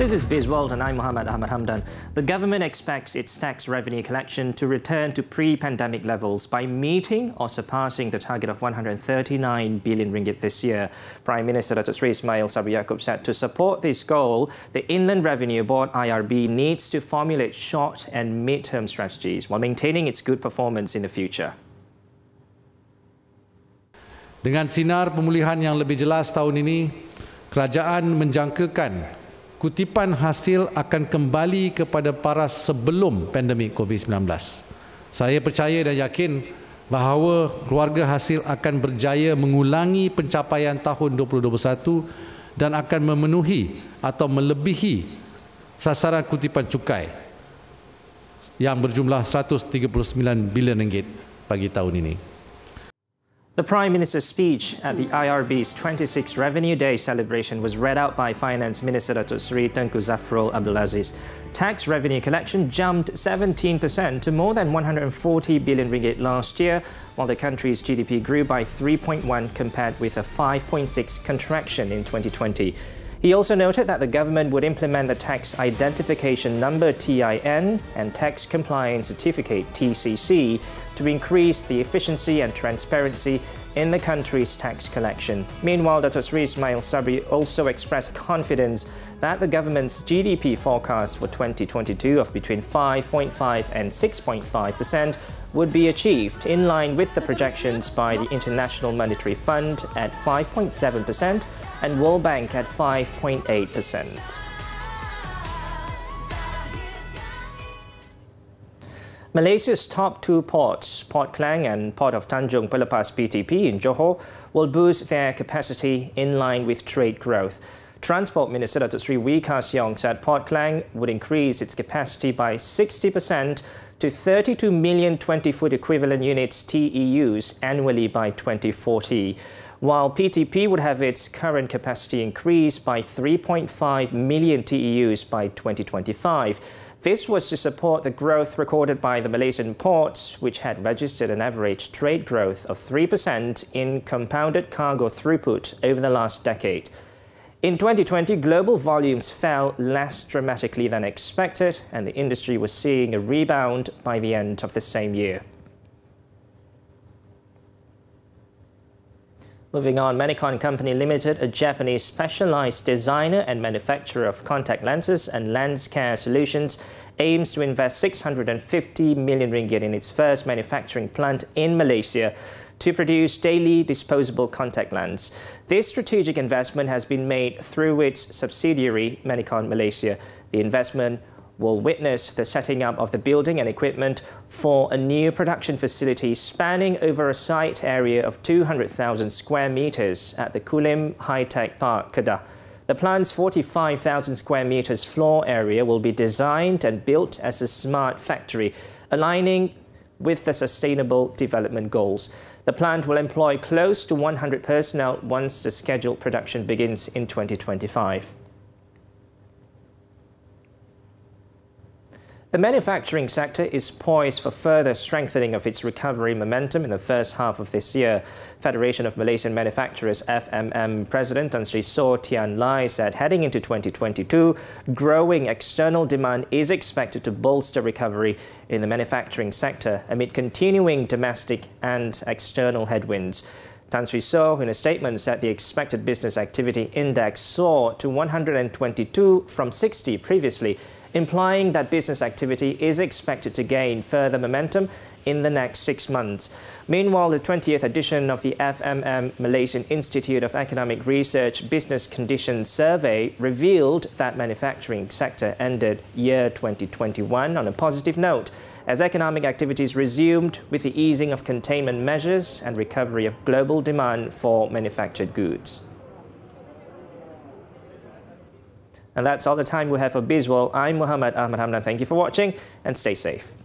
This is Bizworld and I'm Muhammed Ahmad Hamdan. The government expects its tax revenue collection to return to pre-pandemic levels by meeting or surpassing the target of 139 billion ringgit this year. Prime Minister Datuk Seri Ismail Sabri Yaakob said to support this goal, the Inland Revenue Board IRB needs to formulate short and mid-term strategies while maintaining its good performance in the future. Dengan sinar pemulihan yang lebih jelas tahun ini, kerajaan menjangkakan kutipan hasil akan kembali kepada paras sebelum pandemik COVID-19. Saya percaya dan yakin bahawa keluarga hasil akan berjaya mengulangi pencapaian tahun 2021 dan akan memenuhi atau melebihi sasaran kutipan cukai yang berjumlah 139 bilion ringgit bagi tahun ini. The Prime Minister's speech at the IRB's 26th Revenue Day celebration was read out by Finance Minister Datuk Seri Tengku Zafrul Abdul Aziz. Tax revenue collection jumped 17% to more than 140 billion ringgit last year, while the country's GDP grew by 3.1 compared with a 5.6 contraction in 2020. He also noted that the government would implement the Tax Identification Number TIN and Tax Compliance Certificate TCC to increase the efficiency and transparency in the country's tax collection. Meanwhile, Datuk Seri Ismail Sabri also expressed confidence that the government's GDP forecast for 2022 of between 5.5 and 6.5% would be achieved in line with the projections by the International Monetary Fund at 5.7% and World Bank at 5.8%. Malaysia's top two ports, Port Klang and Port of Tanjung Pelepas PTP in Johor, will boost their capacity in line with trade growth. Transport Minister Datuk Seri Wee Ka Siong said Port Klang would increase its capacity by 60% to 32 million 20-foot equivalent units TEUs annually by 2040, while PTP would have its current capacity increased by 3.5 million TEUs by 2025. This was to support the growth recorded by the Malaysian ports, which had registered an average trade growth of 3% in compounded cargo throughput over the last decade. In 2020, global volumes fell less dramatically than expected, and the industry was seeing a rebound by the end of the same year. Moving on, Manicon Company Limited, a Japanese specialized designer and manufacturer of contact lenses and lens care solutions, aims to invest 650 million ringgit in its first manufacturing plant in Malaysia to produce daily disposable contact lens. This strategic investment has been made through its subsidiary, Manicon Malaysia. The investment will witness the setting up of the building and equipment for a new production facility spanning over a site area of 200,000 square meters at the Kulim High-Tech Park, Kedah. The plant's 45,000 square meters floor area will be designed and built as a smart factory, aligning with the Sustainable Development Goals. The plant will employ close to 100 personnel once the scheduled production begins in 2025. The manufacturing sector is poised for further strengthening of its recovery momentum in the first half of this year. Federation of Malaysian Manufacturers FMM President Tan Sri Soh Tian Lai said heading into 2022, growing external demand is expected to bolster recovery in the manufacturing sector amid continuing domestic and external headwinds. Tan Sri Soh, in a statement, said the expected business activity index soared to 122 from 60 previously, implying that business activity is expected to gain further momentum in the next 6 months. Meanwhile, the 20th edition of the FMM Malaysian Institute of Economic Research Business Conditions Survey revealed that manufacturing sector ended year 2021 on a positive note, as economic activities resumed with the easing of containment measures and recovery of global demand for manufactured goods. And that's all the time we have for Bizworld. I'm Muhammed Ahmad Hamdan. Thank you for watching and stay safe.